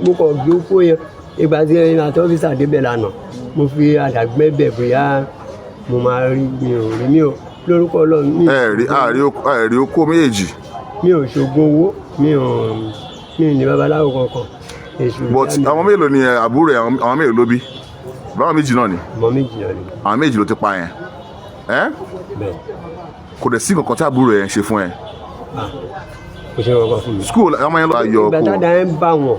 mo kàn gbé okó yẹn ìgbà tí ẹyin àti ọ́fíìsà débẹ̀ lánàá mo fi àdàgbẹ́ bẹ̀ bóyá mo máa rí mi ò lórúkọ Ọlọ́run. ẹ rí okó méjèèjì. mi ò ṣògùn owó mi ò ní babaláwo kankan. but àwọn mélòó ni àbúrò ẹ àwọn mélòó ló bí báwọn méjì náà ni. ọmọ méjì náà ni. àwọn méjì ló ti pa yẹn. bẹ́ẹ̀. kò dẹ̀ sí kankan tí àbúrò ẹ ń ṣe fún ẹ. kò ṣe kankan fún mi. school ọmọ yẹn ló bá yọ okó. ìgbà tá a ń bá wọn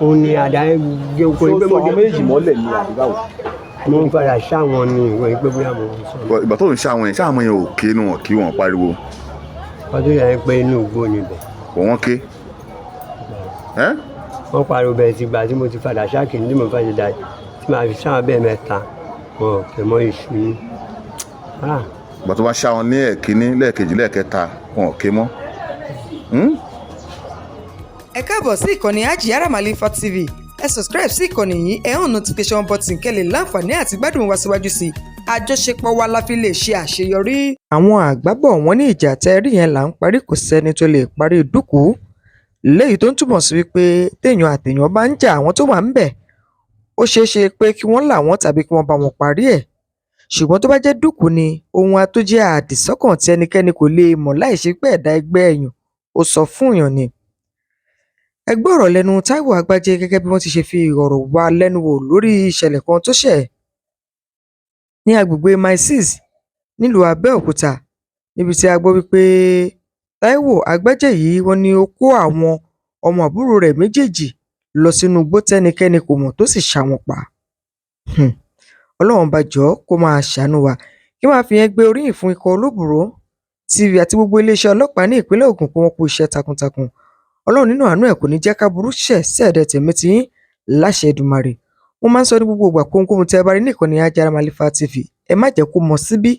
òun ni àdá ẹ gé oko ìgbé mọ́lẹ̀. àwọn méjì mọ́lẹ̀ ni àdúgbò. mo ń padà ṣáwọn ni ìwọ̀n ìgbé bóyá mo ń sọ. ìgbà tó ń ṣáwọn yẹn ò ké nu wọn kí wọn pariwo. ọdún yẹn pé inú igbó níbẹ̀. wọ́n ké. wọ́n pariwo bẹ́ẹ̀ ti gbà tí mo ti padà ṣáàkì ní mo fẹ́ ṣe dáa tí màá fi ṣáwọn bẹ́ẹ̀ mẹ́ta wọn ò kè mọ́ iṣu ní. ìgbà tó bá ṣáwọn ní ẹ̀kíní lẹ́ẹ̀kejì lẹ́ẹ̀kẹta wọn ò ké mọ́. ẹ káàbọ̀ sí ìkànnì Hajiyara Malifa TV ẹ subscribe sí ìkànnì yìí ẹ hàn notification button kẹ́lẹ̀ láǹfààní àti gbádùn wa síwájú sí i àjọṣepọ̀ wa la fi lè ṣe àṣeyọrí. àwọn àgbábọ̀ wọn ní ìjà tẹ́rí yẹn là ń parí kò sẹ́ni tó lè parí dúkù léyìí tó ń túmọ̀ sí wípé téèyàn àtèèyàn bá ń jà àwọn tó wà ń bẹ̀ ó ṣeé ṣe pé kí wọ́n là wọ́n tàbí kí wọ́n bá wọn parí ẹ̀ ṣùgbọ́n tó bá jẹ́ dúkù ni ohun àtúnjẹ àdìsọ́kàn tí ẹnikẹ́ni kò lè mọ̀ láìṣe pé ẹ̀dá ẹgbẹ́ ẹ̀yàn ó sọ fún èèyàn ni. ẹ gbọ́ ọ̀rọ̀ lẹ́nu Táíwò Àgbájé gẹ́gẹ́ bí wọ́n ti ṣe fi ọ̀rọ̀ wá lẹ́nu wò lórí ìṣẹ̀lẹ̀ kan tó ṣẹ̀ ní agbègbè Mile 6 nílùú Abẹ́òkúta níbi tí a gbọ́ wípé Táíwò Àgbájé yìí wọ́n ní ó kó àwọn ọmọ àbúrò rẹ̀ méjèèjì lọ sínú igbó tẹ́nikẹ́ni kò mọ̀ tó sì ṣá wọn pa. Ọlọ́run bá jọ̀ọ́ kó máa ṣàánú wa kí máa fi yẹn gbé oríyìn fún ikọ̀ Olóbùrò TV àti gbogbo iléeṣẹ́ ọlọ́pàá ní ìpínlẹ̀ Ògùn pé wọ́n kú iṣẹ́ takuntakun. Ọlọ́run nínú àánú ẹ̀ kò ní jẹ́ ká burú ṣẹ̀ sí ẹ̀dẹ̀ tèmi tí yín láṣẹ Èdùmàrè. Wọ́n máa ń sọ ní gbogbo ìgbà kóhunkóhun tẹ́ ẹ bá rí ní ìkànnì Hajiyara Malifa TV ẹ má jẹ́ kó mọ síbí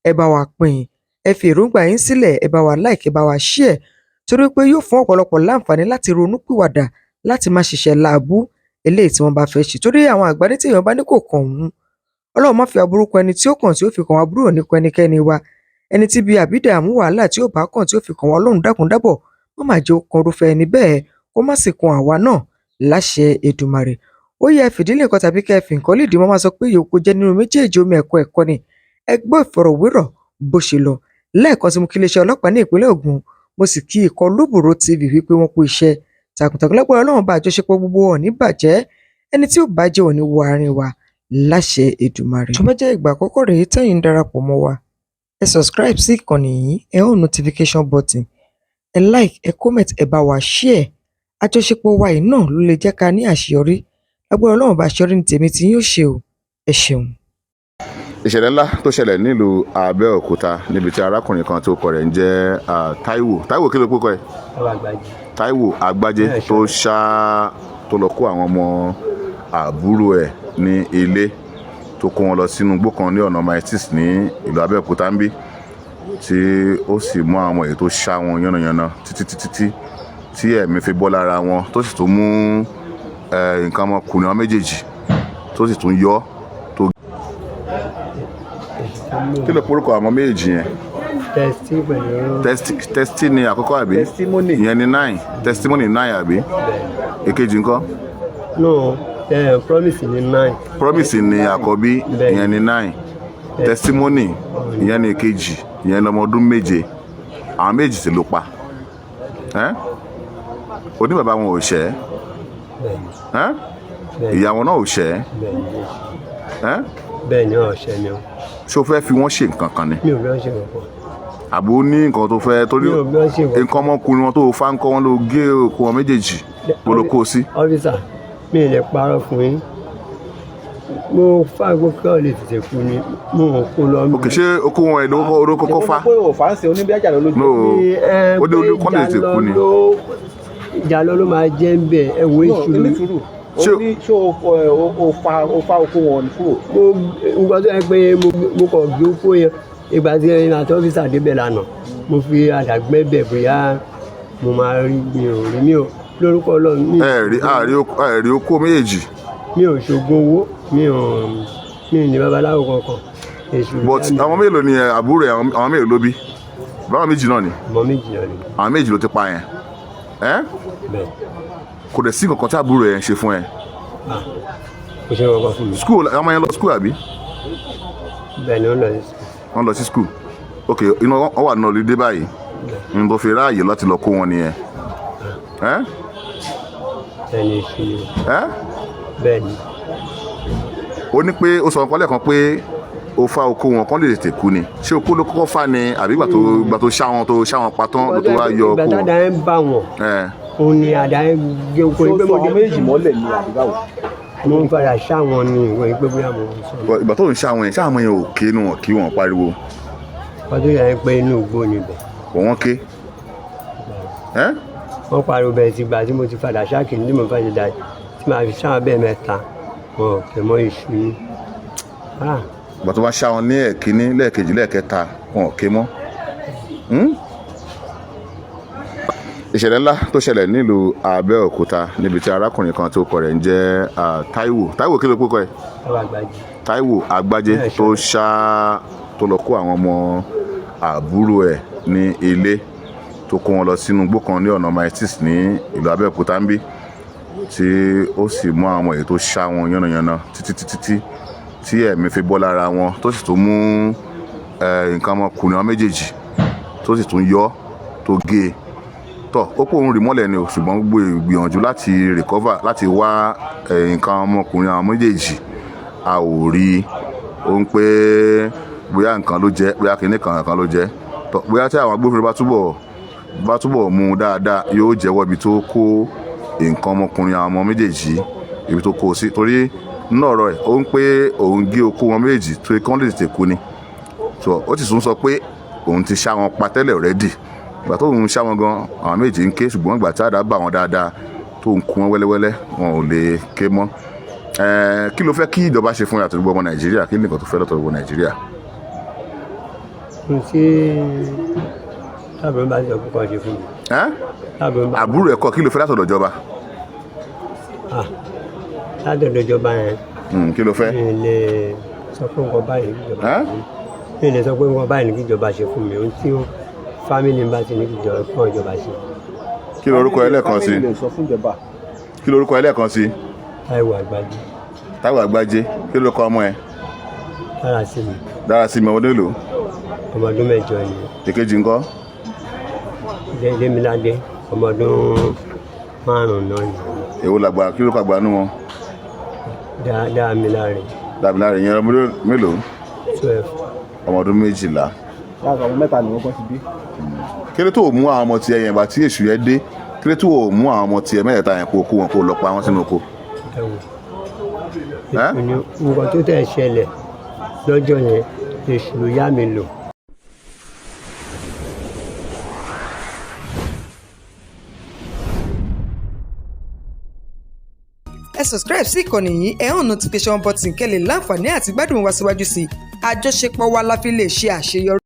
ẹ bá wa pín in ẹ fi èròǹgbà yín sílẹ̀ ẹ bá wa like ẹ bá wa share torí pé yóò fún ọ̀pọ̀lọpọ̀ láǹfààní láti ronú pìwàdà láti má ṣiṣẹ́ láàbù eléyìí tí wọ́n bá fẹ́ ṣe torí àwọn àgbà ní téèyàn bá ní kò kàn òun Ọlọ́run má fi aburú kan ẹni tí ó kàn tí ó fi kàn wá burú òní kan ẹnikẹ́ni wa ẹni tí bí àbídàmú wàhálà tí ó bá kàn tí ó fi kàn wá Ọlọ́run dákun dábọ̀ má má jẹ́ ó kan irúfẹ́ ẹni bẹ́ẹ̀ kó má sì kan àwa náà láṣẹ Èdùmàrè. Ó yẹ fìdílé kan tàbí kẹ́ fi nǹkan lédìí wọ́n máa sọ pé yòókù jẹ́ nínú méjèèjì omi ẹ̀kọ́ ni ẹ gbọ́ ìfọ̀rọ̀wérọ̀ bó ṣe lọ lẹ́ẹ̀kan tí mo kí iléeṣẹ́ ọlọ́pàá ní ìpínlẹ̀ Ògùn mo sì kí ikọ̀ Olóbùrò TV wípé wọ́n kú iṣẹ́ takuntakun lágbára Ọlọ́run bá àjọṣepọ̀ gbogbo ọ̀ ní bàjẹ́ ẹni tí ò bàjẹ́ ò ní wọ àárín wa láṣẹ Èdùmàrè. tó bá jẹ́ ìgbà àkọ́kọ́ rèé tẹ́yìn ń darapọ̀ mọ́ wa ẹ subscribe sí ìkànnì yìí ẹ hàn notification button ẹ like ẹ comment ẹ bá wa share àjọṣepọ̀ wa yìí náà ló lè jẹ́ ká ní àṣeyọrí lágbára Ọlọ́run bá àṣeyọrí ní tèmi tí yóò ṣe o ẹ ṣeun. ìṣẹ̀lẹ̀ ńlá tó ṣẹlẹ̀ nílùú Abẹ́òkúta níbi tí arákùnrin kan tó kọ rẹ̀ ń jẹ́ Táíwò kí ló kó kọ ẹ̀. Táíwò Àgbájé tó lọ kó àwọn ọmọ àbúrò ẹ̀ ní ilé tó kó wọn lọ sínú igbó kan ní ọ̀nà Mile 6 ní ìlú Abẹ́òkúta ń bí tí ó sì mú àwọn ọmọ èyí tó ṣá wọn yánnayànna títí tí ẹ̀mí fi bọ́ lára wọn tó sì tún mú nǹkan ọmọkùnrin wọn méjèèjì tó sì tún yọ tó. kí ló porúkọ àwọn méjèèjì yẹn. testi ni àkọ́kọ́ àbí ìyẹn ni 9 testimony 9 àbí èkejì ńkọ́. no promise ni 9. promise ni àkọ́bí ìyẹn ni 9 testimony ìyẹn ni èkejì ìyẹn lọ́mọ ọdún 7 àwọn méjì sì ló pa oní bàbá wọn ò ṣẹ̀ ìyá wọn náà ò ṣẹ̀ bẹ́ẹ̀ ni ọ̀ṣẹ́ ni o. ṣé o fẹ́ fi wọ́n ṣe nǹkan kan ni. mi ò bí wọ́n ṣe nǹkan. àbò ní nǹkan tó fẹ́ torí nǹkan ọmọkùnrin wọn tó fa ń kọ́ wọn ló gé òkú wọn méjèèjì mo ló kó o sí. ọ́fíìsà mi ì lè parọ́ fún yín mo fa gbogbo ọ̀ lè tètè kú ni mo ò kó lọ. òkè ṣé okó wọn ẹ̀ ló kọ́kọ́ fa. no ó dé olùkọ́ lè tètè kú ni. ìjà ló máa jẹ́ ń bẹ̀ ẹ̀ wọ ìṣúrù. ṣé o fa okó wọn kúrò. nǹkan tó yẹ pé mo kàn gbé okó yẹn ìgbà tí ẹyin àti ọ́fíìsà débẹ̀ lánàá mo fi àdàgbẹ́ bẹ̀ bóyá mo máa rí mi ò lórúkọ Ọlọ́run. ẹ rí okó méjèèjì. mi ò ṣògùn owó mi ò ní babaláwo kankan. but àwọn mélòó ni àbúrò àwọn mélòó ló bí báwọn méjì náà ni. ọmọ méjì náà ni. àwọn méjì ló ti pa yẹn. bẹ́ẹ̀. kò dẹ̀ sí kankan tí àbúrò ẹ̀ ń ṣe fún ẹ. kò ṣe kankan fún mi. school ọmọ yẹn lọ school àbí. bẹ́ẹ̀ ni wọ́n lọ sí school. ok inú wọn wà náà lédè báyìí n tó fi ráàyè láti lọ kó wọn nìyẹn. ẹni ṣe bẹ́ẹ̀ ni. ó ní pé ó sọ nǹkan lẹ́ẹ̀kan pé ó fa oko wọn kán lè tètè kú ni ṣé okó ló kọ́kọ́ fà ni àbí ìgbà tó ṣá wọn pa tán ló tó wá yọ oko. ìgbà tá a dá ẹ ń bá wọn òun ni àdá ẹ gé oko ìgbé so àwọn méjì mọ́lẹ̀ ní àdúgbò. mo ń padà ṣá wọn ní ìwé ìgbé bóyá mo ń sọ. ìgbà tó ń ṣá wọn yẹn ṣá àwọn yẹn ò ké nu wọn kí wọn pariwo. wọ́n tó yẹ pé inú igbó níbẹ̀. wọ́n ké. wọ́n pariwo bẹ̀rẹ̀ sí gbà tí mo ti padà ṣáàkì ní mo fẹ́ ṣe dà tí màá fi ṣáà bẹ́ẹ̀ mẹ́ta wọn ò kẹ́ mọ́ ìṣú ní. ìgbà tó bá ṣá wọn ní ẹ̀kíní lẹ́ẹ̀kejì lẹ́ẹ̀kẹta wọn ò ké mọ́. ìṣẹ̀lẹ̀ ńlá tó ṣẹlẹ̀ nílùú Abẹ́òkúta níbi tí arákùnrin kan tó kọ rẹ̀ ń jẹ́ Táíwò kí ló pé kọ ẹ̀. Táíwò Àgbájé tó lọ kó àwọn ọmọ àbúrò ẹ̀ ní ilé tó kó wọn lọ sínú igbó kan ní ọ̀nà maitis ní ìlú Abẹ́òkúta ń bí tí ó sì mú àwọn ọmọ èyí tó ṣá wọn yánnayànna títí tí ẹ̀mí fi bọ́ lára wọn tó sì tún mú nǹkan ọmọkùnrin wọn méjèèjì tó sì tún yọ tó gé e tọ ó pé òun rì mọ́lẹ̀ ni o ṣùgbọ́n gbogbo ìgbìyànjú láti recover láti wá nǹkan ọmọkùnrin àwọn méjèèjì a ò rí ó ń pé bóyá nǹkan ló jẹ́ bóyá kìíní kan ló jẹ́ tọ bóyá tí àwọn agbófinró bá túbọ̀ mú un dáadáa yóò jẹ́wọ́ ibi tó kó nǹkan ọmọkùnrin àwọn ọmọ méjèèjì ibi tó kó o sí torí nínú ọ̀rọ̀ ẹ̀ ó ń pé òun gé okó wọn méjèèjì tó kán lè tètè kú ni ó sì tún sọ pé òun ti ṣá wọn pa tẹ́lẹ̀ rẹ́dì ìgbà tó ń ṣá wọn gan àwọn méjì ń ké ṣùgbọ́n ìgbà tí àdá bà wọn dáadáa tó ń kú wọn wẹ́lẹ́wẹ́lẹ́ wọn ò lè ké mọ́ kí ló fẹ́ kí ìjọba ṣe fún àtòlùbọ̀ ọmọ Nàìjíríà kí nìkan tó fẹ́ lọ́tọ̀lùbọ̀ Nàìjíríà. tí tábìlì bá ti sọ púpọ̀ ṣe fún mi. àbúrò ẹ̀kọ́ kí ló fẹ́ látọ̀dọ̀ ìjọba. látọ̀dọ̀ ìjọba yẹn. kí ló fẹ́. mi lè sọ pé nǹkan báyìí ní ìjọba ṣe fún mi. mi lè sọ pé nǹkan báyìí ní ìjọba ṣe fún mi ohun tí fámìlì bá ti ní fún ìjọba ṣe. kí lorúkọ ẹlẹ́ẹ̀kan sí. kí lorúkọ ẹlẹ́ẹ̀kan sí. Táíwò Àgbájé. Táíwò Àgbájé kí lorúkọ ọmọ ẹ. Dárasími ọmọdé lò. ọmọ ọdún 8 ni. èkejì ńkọ́. Démiládé ọmọ ọdún 5 náà ni. èwo làgbà kí ló kọ àgbà nú wọn. Dámiláre yẹn ọmọdé mélòó. 12. ọmọ ọdún 12. láti àwọn mẹ́ta ni wọ́n kọ́ ti bí. kí ló tó mú àwọn ọmọ tiẹ̀ yẹn bá tí èṣù yẹn dé kí ló tó mú àwọn ọmọ tiẹ̀ mẹ́ta yẹn kó kó wọn kó lọ pa wọn sínú oko. nǹkan tó tẹ̀ ṣẹlẹ̀ lọ́jọ́ yẹn èṣù ló yá mi lò. ẹ subscribe sí ìkànnì yìí ẹ hàn notification button kẹ́ lè láǹfààní àti gbádùn wa síwájú sí i àjọṣepọ̀ wa la fi lè ṣe àṣeyọrí.